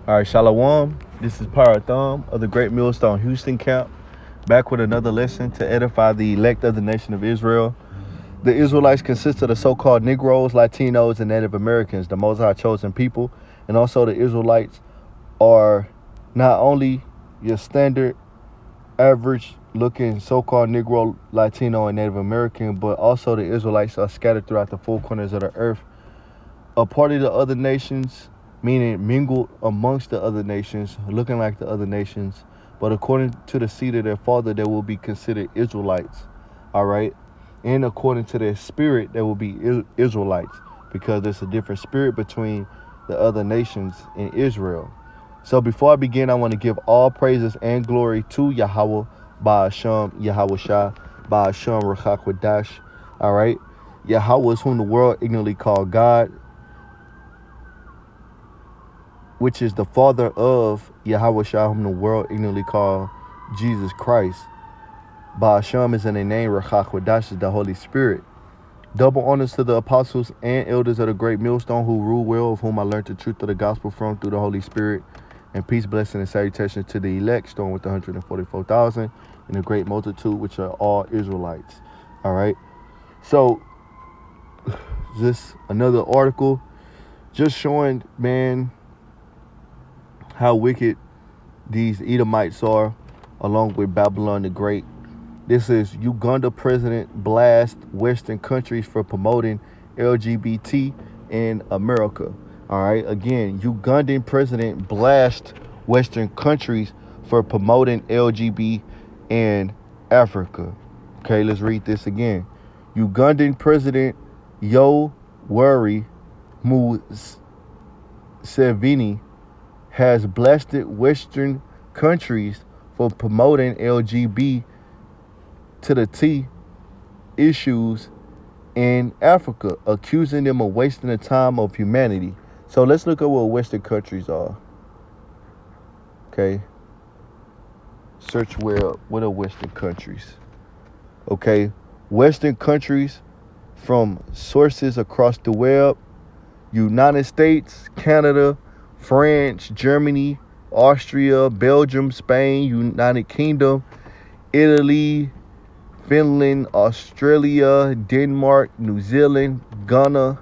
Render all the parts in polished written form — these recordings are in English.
All right, Shalom. This is Parathon of the Great Millstone Houston Camp, back with another lesson to edify the elect of the nation of Israel. The Israelites consist of the so-called Negroes, Latinos, and Native Americans, the Most High chosen people. And also the Israelites are not only your standard, average-looking so-called Negro, Latino, and Native American, but also the Israelites are scattered throughout the four corners of the earth, a part of the other nations, meaning mingled amongst the other nations, looking like the other nations. But according to the seed of their father, they will be considered Israelites. All right. And according to their spirit, they will be Israelites, because there's a different spirit between the other nations in Israel. So before I begin, I want to give all praises and glory to Yahweh, Ba'ashem, Yahweh Shah, Ba'ashem, Rachak Wadash. All right. Yahweh is whom the world ignorantly called God, which is the father of Yahweh Shah, whom the world ignorantly called Jesus Christ. Ba'ashem is in the name, Rachach Wadash is the Holy Spirit. Double honors to the apostles and elders of the great millstone who rule well, of whom I learned the truth of the gospel from through the Holy Spirit. And peace, blessing, and salutation to the elect, stone with the 144,000, and the great multitude, which are all Israelites. All right. So, this another article just showing, man, how wicked these Edomites are, along with Babylon the Great. This is Uganda president blast Western countries for promoting LGBT in America. All right, again, Ugandan president blast Western countries for promoting LGBT in Africa. Okay, let's read this again. Ugandan president Yoweri Museveni has blasted Western countries for promoting LGBT to the T issues in Africa, accusing them of wasting the time of humanity. So let's look at what Western countries are. Okay. Search what are Western countries? Okay. Western countries from sources across the web: United States, Canada, France, Germany, Austria, Belgium, Spain, United Kingdom, Italy, Finland, Australia, Denmark, New Zealand, Ghana,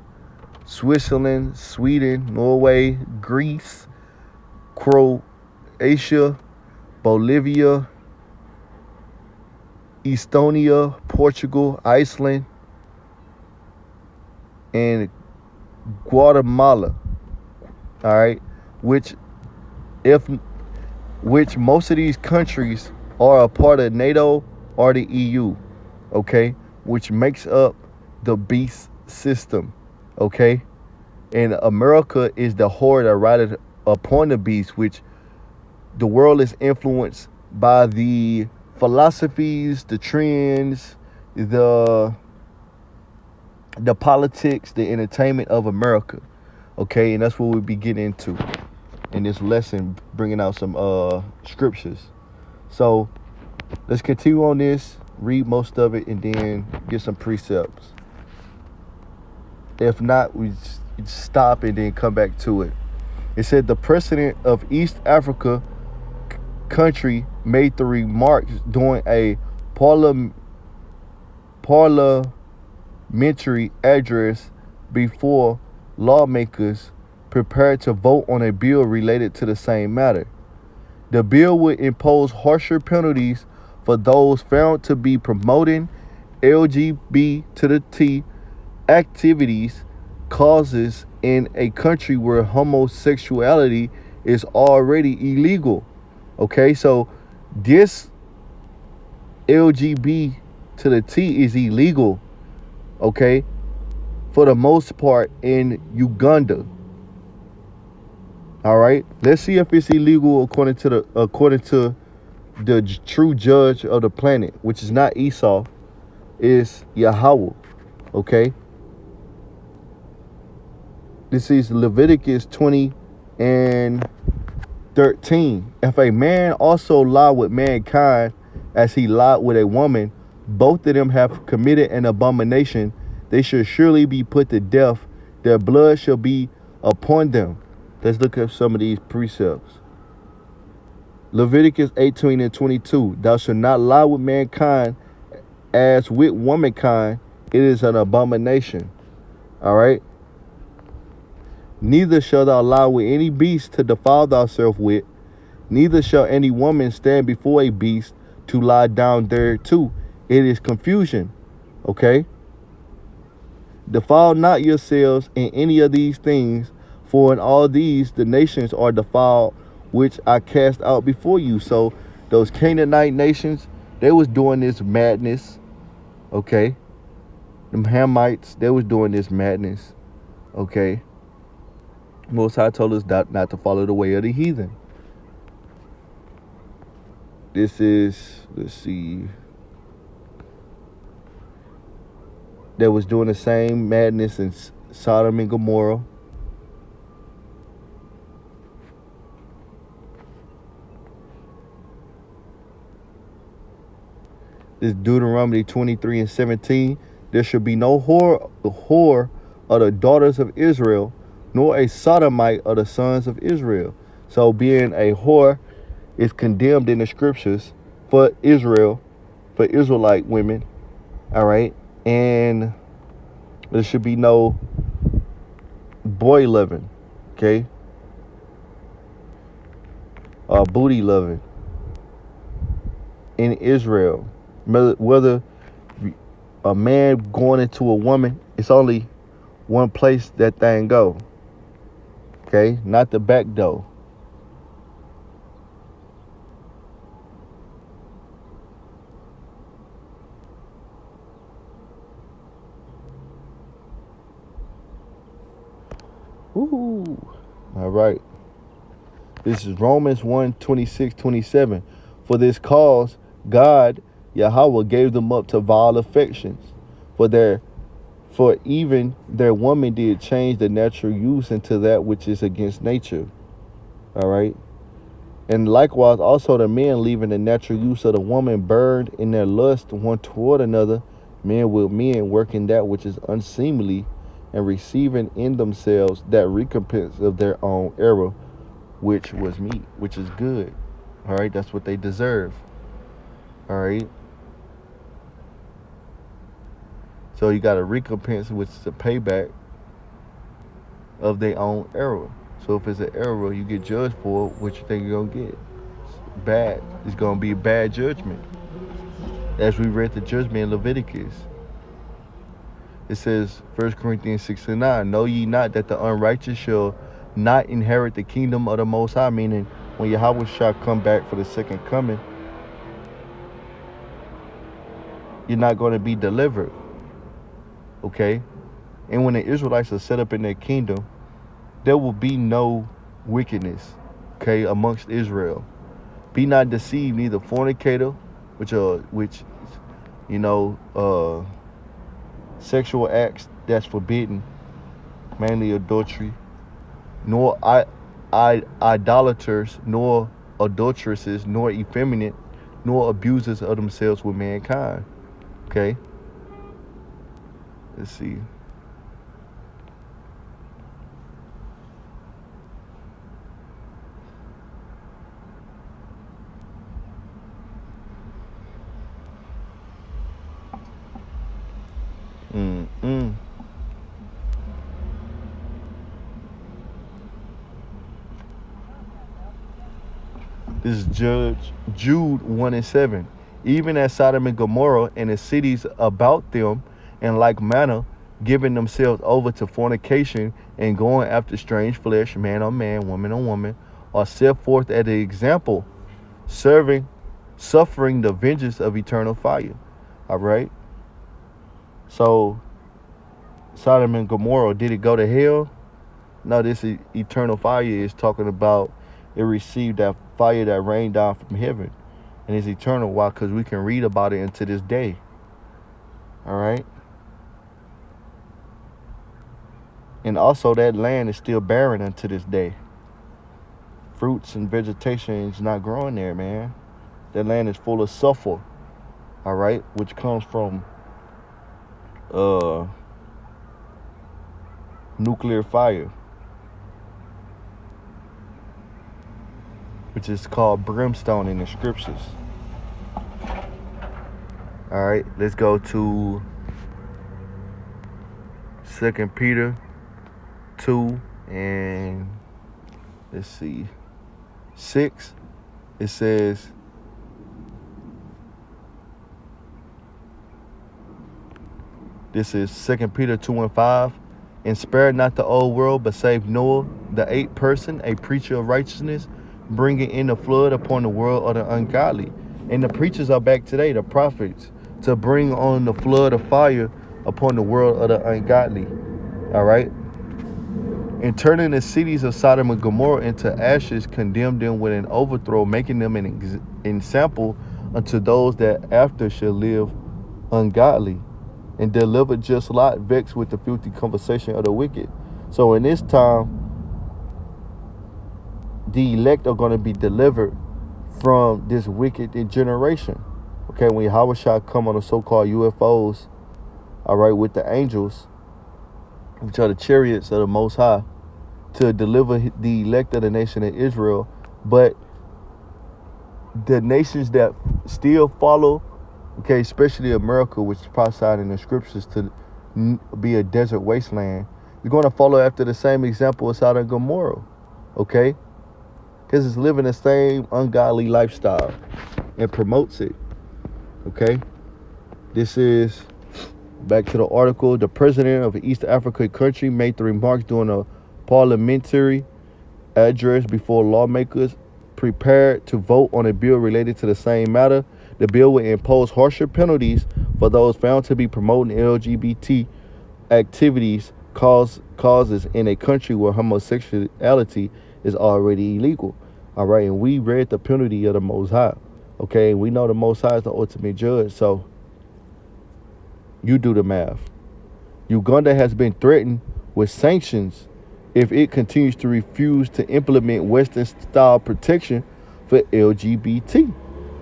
Switzerland, Sweden, Norway, Greece, Croatia, Bolivia, Estonia, Portugal, Iceland, and Guatemala. All right, which most of these countries are a part of NATO or the EU, okay, which makes up the beast system, okay, and America is the whore that rideth upon the beast, which the world is influenced by the philosophies, the trends, the politics, the entertainment of America. Okay, and that's what we'll be getting into in this lesson, bringing out some scriptures. So let's continue on this, read most of it, and then get some precepts. If not, we stop and then come back to it. It said the president of East Africa country made the remarks during a parliamentary address before lawmakers prepared to vote on a bill related to the same matter. The bill would impose harsher penalties for those found to be promoting LGBT activities, causes in a country where homosexuality is already illegal. Okay, so this LGBT is illegal, okay, for the most part in Uganda. All right, let's see if it's illegal according to the true judge of the planet, which is not Esau, is Yahweh. Okay, this is Leviticus 20 and 13. If a man also lie with mankind as he lied with a woman, both of them have committed an abomination. They should surely be put to death. Their blood shall be upon them. Let's look at some of these precepts. Leviticus 18 and 22. Thou shalt not lie with mankind as with womankind. It is an abomination. All right. Neither shalt thou lie with any beast to defile thyself with. Neither shall any woman stand before a beast to lie down thereto. It is confusion. Okay. Defile not yourselves in any of these things, for in all these the nations are defiled, which I cast out before you. So those Canaanite nations, they was doing this madness. Okay. Them Hamites, they was doing this madness. Okay. Most High told us not to follow the way of the heathen. This is, let's see, that was doing the same madness in Sodom and Gomorrah. This Deuteronomy 23 and 17. There should be no whore of the daughters of Israel, nor a sodomite of the sons of Israel. So being a whore is condemned in the scriptures for Israel, for Israelite women. All right. And there should be no boy loving. Okay. Booty loving in Israel. Whether a man going into a woman, it's only one place that thing go. Okay, not the back door. Ooh. All right. This is Romans 1:26-27. For this cause, God, Yahweh, gave them up to vile affections. For even their woman did change the natural use into that which is against nature. All right. And likewise, also the men, leaving the natural use of the woman, burned in their lust one toward another, men with men, working that which is unseemly, and receiving in themselves that recompense of their own error, which was meat, which is good. All right, that's what they deserve. All right. So you got a recompense, which is a payback of their own error. So if it's an error, you get judged for it. What you think you're gonna get? It's bad. It's gonna be a bad judgment. As we read the judgment in Leviticus, it says, 1 Corinthians 6:9, know ye not that the unrighteous shall not inherit the kingdom of the Most High? Meaning, when Yahweh shall come back for the second coming, you're not going to be delivered. Okay? And when the Israelites are set up in their kingdom, there will be no wickedness, okay, amongst Israel. Be not deceived, neither fornicator, which sexual acts that's forbidden, mainly adultery, nor idolaters, nor adulteresses, nor effeminate, nor abusers of themselves with mankind. Okay? Let's see. This is Jude 1:7. Even as Sodom and Gomorrah and the cities about them, in like manner, giving themselves over to fornication and going after strange flesh, man on man, woman on woman, are set forth as an example, suffering the vengeance of eternal fire. All right. So Sodom and Gomorrah, did it go to hell? No, this eternal fire is talking about it received that fire that rained down from heaven. And it's eternal. Why? Because we can read about it unto this day. All right. And also that land is still barren unto this day. Fruits and vegetation is not growing there, man. That land is full of sulfur. All right. Which comes from nuclear fire. which is called brimstone in the scriptures. All right, let's go to 2 Peter 2 and let's see, 6. It says, this is 2 Peter 2 and 5. And spare not the old world, but save Noah, the 8th person, a preacher of righteousness, bringing in the flood upon the world of the ungodly. And the preachers are back today, the prophets, to bring on the flood of fire upon the world of the ungodly. All right. And turning the cities of Sodom and Gomorrah into ashes, condemned them with an overthrow, making them an example unto those that after shall live ungodly. And delivered just Lot, vexed with the filthy conversation of the wicked. So in this time, the elect are going to be delivered from this wicked generation. Okay, when Yahweh shall come on the so-called UFOs, all right, with the angels, which are the chariots of the Most High, to deliver the elect of the nation of Israel. But the nations that still follow, okay, especially America, which is prophesied in the scriptures to be a desert wasteland, you're going to follow after the same example of Sodom and Gomorrah, okay? Because it's living the same ungodly lifestyle and promotes it, okay? This is, back to the article, the president of an East African country made the remarks during a parliamentary address before lawmakers prepared to vote on a bill related to the same matter. The bill will impose harsher penalties for those found to be promoting LGBT activities causes in a country where homosexuality is already illegal. All right, and we read the penalty of the Most High. Okay, we know the Most High is the ultimate judge, so you do the math. Uganda has been threatened with sanctions if it continues to refuse to implement Western-style protection for LGBT.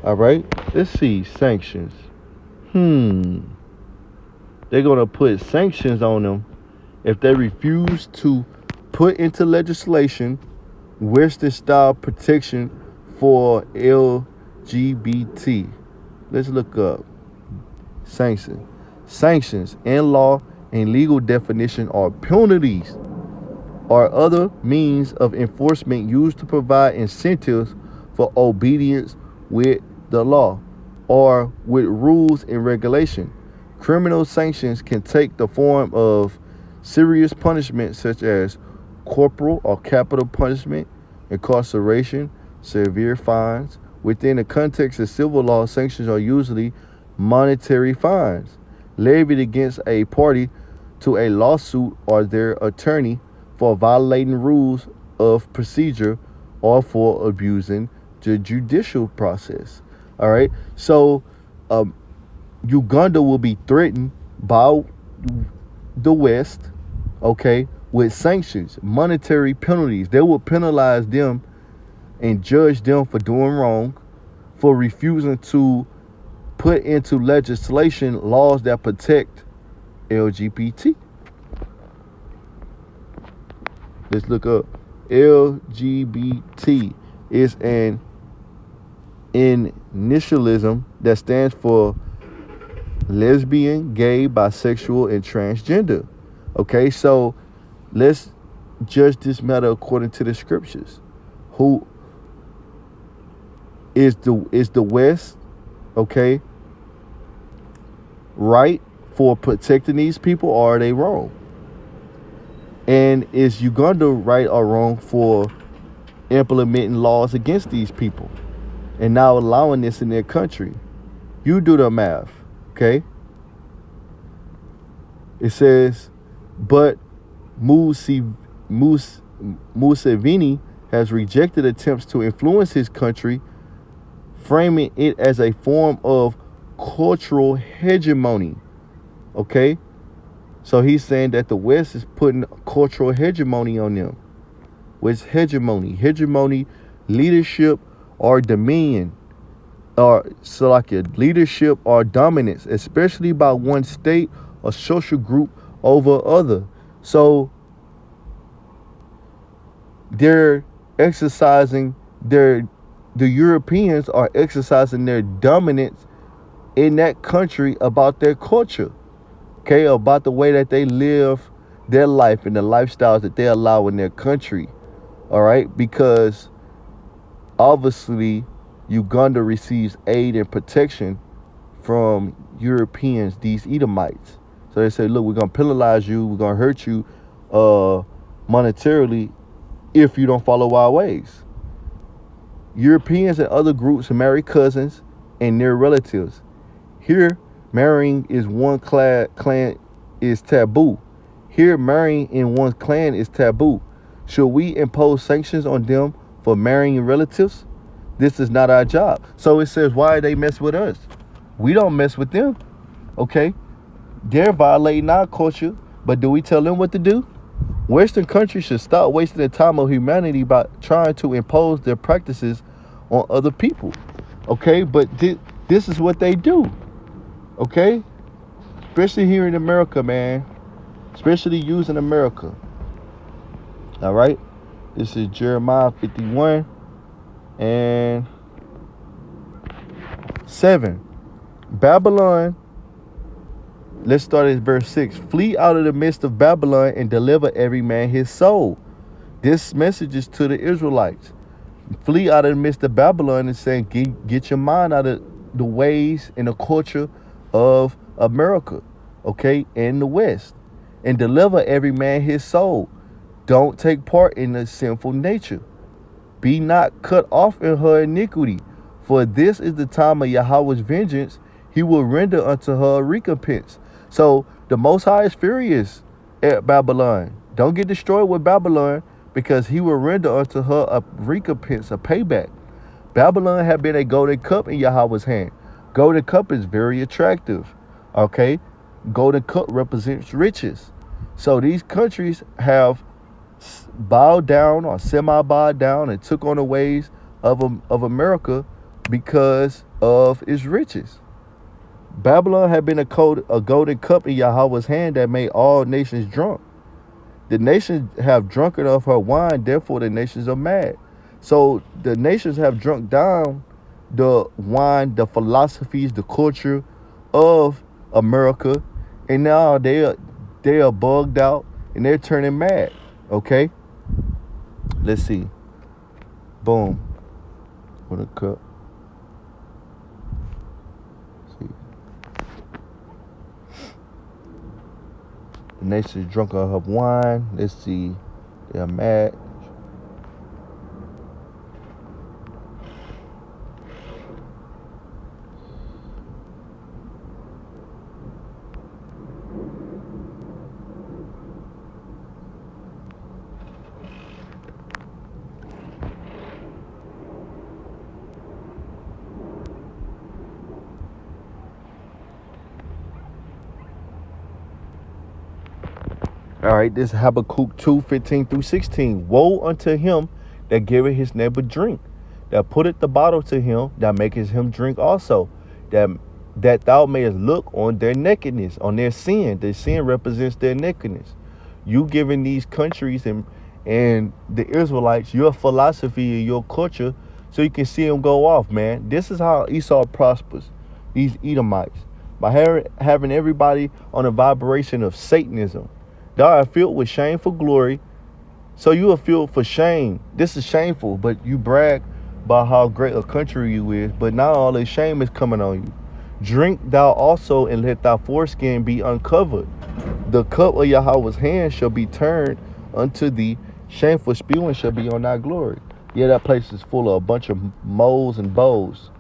All right, let's see, sanctions. They're going to put sanctions on them if they refuse to put into legislation Western-style protection for LGBT. Let's look up sanctions. Sanctions in law and legal definition are penalties or other means of enforcement used to provide incentives for obedience with the law or with rules and regulation. Criminal sanctions can take the form of serious punishment such as corporal or capital punishment, incarceration, severe fines. Within the context of civil law, sanctions are usually monetary fines levied against a party to a lawsuit or their attorney for violating rules of procedure or for abusing the judicial process. All right. So Uganda will be threatened by the West, okay, with sanctions, monetary penalties. They will penalize them and judge them for doing wrong, for refusing to put into legislation laws that protect LGBT. Let's look up. LGBT is an initialism that stands for lesbian, gay, bisexual, and transgender. Okay, so let's judge this matter according to the scriptures. Who is the West, okay, right for protecting these people, or are they wrong? And is Uganda right or wrong for implementing laws against these people and now allowing this in their country? You do the math, okay? It says, but Museveni has rejected attempts to influence his country, framing it as a form of cultural hegemony, okay? So he's saying that the West is putting cultural hegemony on them. What's hegemony? Hegemony, leadership or dominion, or so like a leadership or dominance, especially by one state or social group over other. So they're exercising their the Europeans are exercising their dominance in that country about their culture, okay, about the way that they live their life and the lifestyles that they allow in their country, all right, because obviously Uganda receives aid and protection from Europeans, these Edomites. So they say, look, we're going to penalize you, we're going to hurt you monetarily if you don't follow our ways. Europeans and other groups marry cousins and near relatives. Here, marrying is one clan is taboo. Here, marrying in one's clan is taboo. Should we impose sanctions on them for marrying relatives? This is not our job. So it says, why they mess with us? We don't mess with them, okay? They're violating our culture, but do we tell them what to do? Western countries should stop wasting the time of humanity by trying to impose their practices on other people, okay? But this is what they do, okay? Especially here in America, man. Especially using America. All right? This is Jeremiah 51 and 7. Babylon, let's start at verse 6. Flee out of the midst of Babylon and deliver every man his soul. This message is to the Israelites. Flee out of the midst of Babylon and saying, get your mind out of the ways and the culture of America, okay, and the West, and deliver every man his soul. Don't take part in the sinful nature. Be not cut off in her iniquity, for this is the time of Yahweh's vengeance. He will render unto her a recompense. So the Most High is furious at Babylon. Don't get destroyed with Babylon, because he will render unto her a recompense, a payback. Babylon had been a golden cup in Yahweh's hand. Golden cup is very attractive, okay? Golden cup represents riches. So these countries have bowed down or semi-bowed down and took on the ways of America because of its riches. Babylon had been a golden cup in Yahweh's hand that made all nations drunk. The nations have drunken of her wine, therefore the nations are mad. So the nations have drunk down the wine, the philosophies, the culture of America, and now they are bugged out and they're turning mad. Okay, let's see. Boom. What a cup. The nation is drunk on her wine. Let's see. They're mad. All right, this is Habakkuk 2:15-16. Woe unto him that giveth his neighbor drink, that putteth the bottle to him, that maketh him drink also, that thou mayest look on their nakedness, on their sin. Their sin represents their nakedness. You giving these countries and the Israelites your philosophy and your culture so you can see them go off, man. This is how Esau prospers, these Edomites, by having everybody on a vibration of Satanism. Thou art filled with shameful glory, so you are filled for shame. This is shameful, but you brag about how great a country you is, but now all this shame is coming on you. Drink thou also, and let thy foreskin be uncovered. The cup of Yahweh's hand shall be turned unto thee. Shameful spewing shall be on thy glory. Yeah, that place is full of a bunch of moles and bows.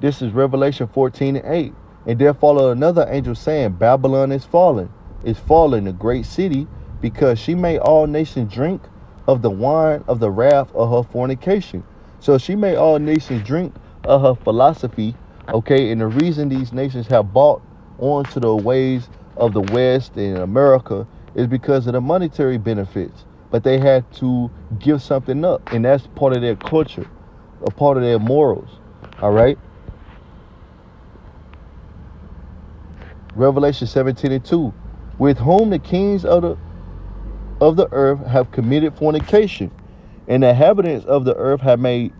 This is Revelation 14:8. And there followed another angel saying, Babylon is fallen, a great city, because she made all nations drink of the wine of the wrath of her fornication. So she made all nations drink of her philosophy, okay? And the reason these nations have bought onto the ways of the West and America is because of the monetary benefits. But they had to give something up, and that's part of their culture, a part of their morals, all right? Revelation 17:2. With whom the kings of the earth have committed fornication, and the inhabitants of the earth have made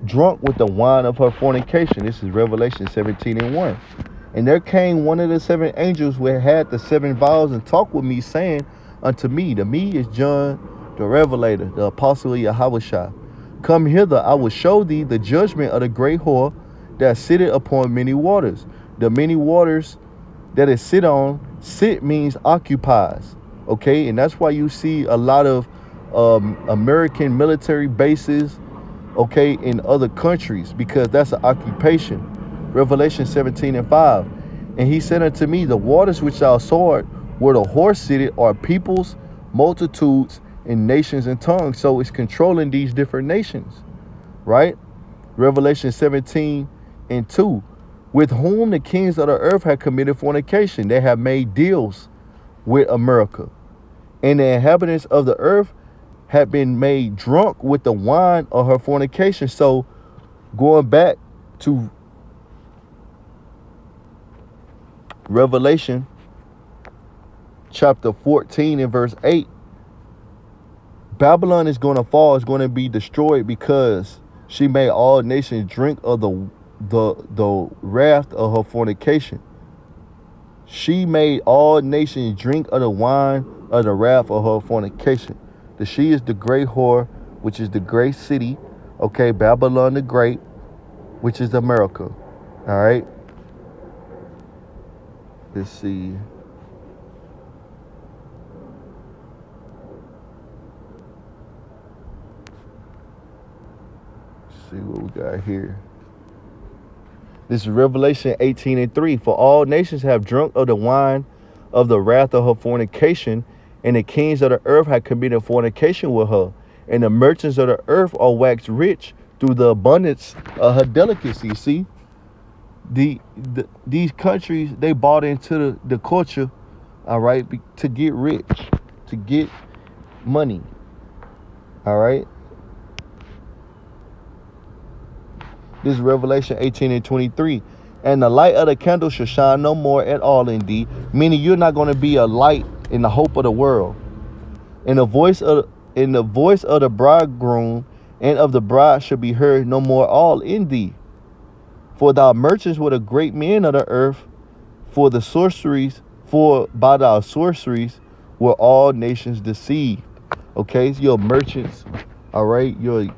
drunk with the wine of her fornication. This is Revelation 17:1. And there came one of the seven angels which had the seven vials and talked with me, saying unto me, the me is John the Revelator, the apostle of Yahushua. Come hither, I will show thee the judgment of the great whore that sitteth upon many waters. The many waters that it sit means occupies. Okay, and that's why you see a lot of American military bases, okay, in other countries, because that's an occupation. Revelation 17:5. And he said unto me, the waters which thou sawest, where the horse sitteth, are peoples, multitudes, and nations and tongues. So it's controlling these different nations, right? Revelation 17:2. With whom the kings of the earth have committed fornication. They have made deals with America. And the inhabitants of the earth have been made drunk with the wine of her fornication. So going back to Revelation chapter 14 and verse 8, Babylon is going to fall, is going to be destroyed, because she made all nations drink of the wrath of her fornication. She made all nations drink of the wine of the wrath of her fornication. The she is the great whore, which is the great city. Okay, Babylon the Great, which is America. All right. Let's see. Let's see what we got here. This is Revelation 18:3. For all nations have drunk of the wine of the wrath of her fornication, and the kings of the earth have committed fornication with her, and the merchants of the earth are waxed rich through the abundance of her delicacy. See, these countries, they bought into the culture, all right, to get rich, to get money, all right. This is Revelation 18:23. And the light of the candle shall shine no more at all in thee. Meaning you're not going to be a light in the hope of the world. And the voice of the bridegroom and of the bride shall be heard no more all in thee. For thou merchants were the great men of the earth, for by thy sorceries were all nations deceived. Okay, so you're merchants, all right? You're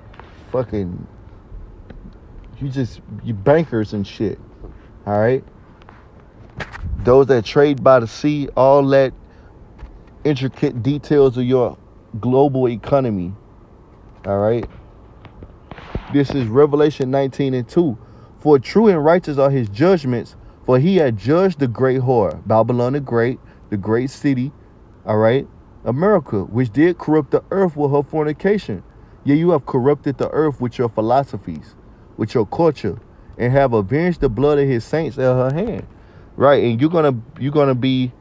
fucking, you bankers and shit. All right. Those that trade by the sea, all that intricate details of your global economy. All right. This is Revelation 19:2. For true and righteous are his judgments, for he had judged the great whore, Babylon the great city, all right, America, which did corrupt the earth with her fornication. Yeah, you have corrupted the earth with your philosophies, with your culture, and have avenged the blood of his saints at her hand. Right, and you're gonna be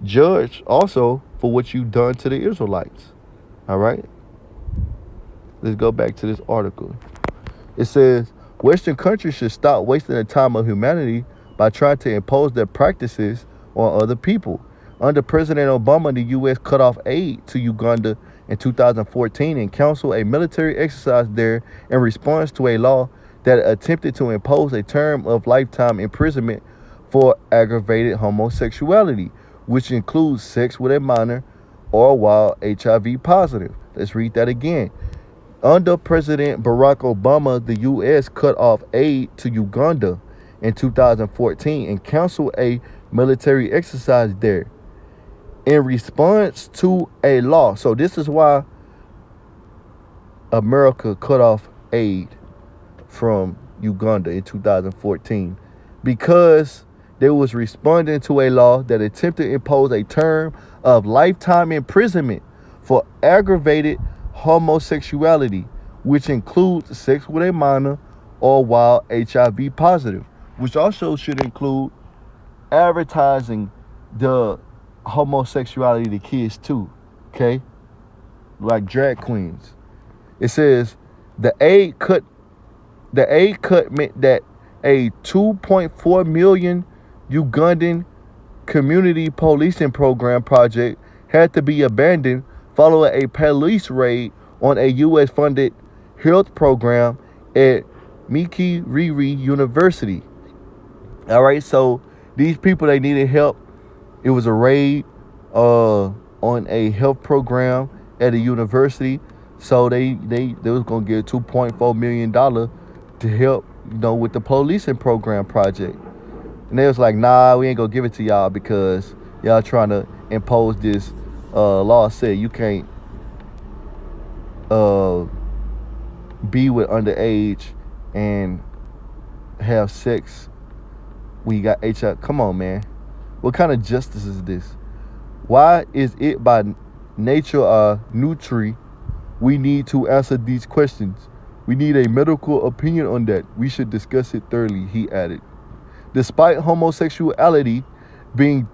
judged also for what you've done to the Israelites. All right. Let's go back to this article. It says Western countries should stop wasting the time of humanity by trying to impose their practices on other people. Under President Obama, the U.S. cut off aid to Uganda in 2014 and canceled a military exercise there in response to a law that attempted to impose a term of lifetime imprisonment for aggravated homosexuality, which includes sex with a minor or while HIV positive. Let's read that again. Under President Barack Obama, the U.S. cut off aid to Uganda in 2014 and canceled a military exercise there in response to a law. So this is why America cut off aid from Uganda in 2014, because they was responding to a law that attempted to impose a term of lifetime imprisonment for aggravated homosexuality, which includes sex with a minor or while HIV positive, which also should include advertising the homosexuality to kids too, okay? Like drag queens. It says the aid cut meant that a 2.4 million Ugandan community policing program project had to be abandoned following a police raid on a U.S. funded health program at Miki Riri University. All right, so these people, they needed help. It was a raid on a health program at a university. So they was gonna get $2.4 million to help, with the policing program project. And they was like, nah, we ain't gonna give it to y'all because y'all trying to impose this law said you can't be with underage and have sex when you got HIV. Come on, man. What kind of justice is this? Why is it by nature or nutri? We need to answer these questions. We need a medical opinion on that. We should discuss it thoroughly, he added. Despite homosexuality being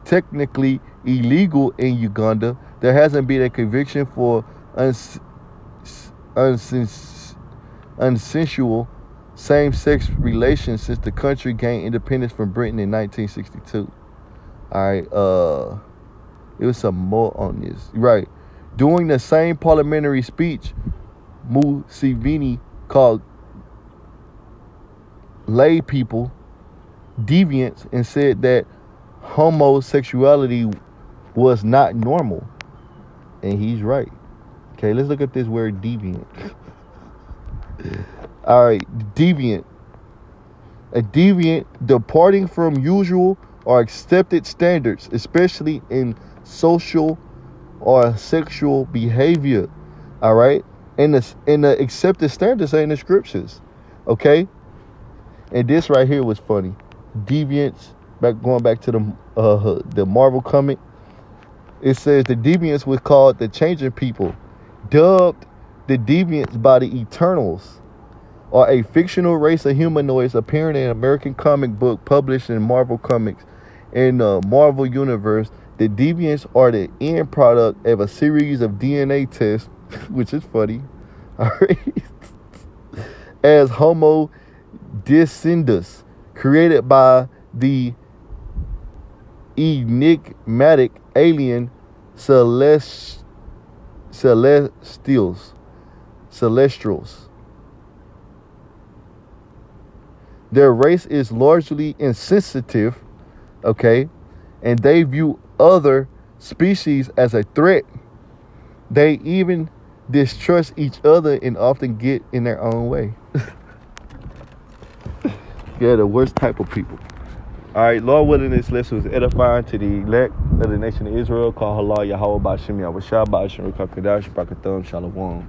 technically illegal in Uganda, there hasn't been a conviction for unsensual same-sex relations since the country gained independence from Britain in 1962. All right, it was some more on this. Right. During the same parliamentary speech, Museveni called lay people deviants and said that homosexuality was not normal. And he's right. Okay, let's look at this word deviant. All right, deviant. A deviant departing from usual or accepted standards, especially in social or sexual behavior. All right, and the accepted standards are in the scriptures. Okay, and this right here was funny. Deviants, going back to the Marvel comic. It says the deviants was called the changing people, dubbed the deviants by the Eternals, are a fictional race of humanoids appearing in an American comic book published in Marvel Comics. In the Marvel Universe, the deviants are the end product of a series of DNA tests, which is funny, all right, as Homo descendus, created by the enigmatic alien celestials. Their race is largely insensitive, okay, and they view other species as a threat. They even distrust each other and often get in their own way. Yeah, the worst type of people. All right, Lord willing, this lesson was edifying to the elect of the nation of Israel. Call halal Yahweh Ba'Shem Yahweh Shah Ba'Shem Rukah Kedash Ba'Katham Shalom.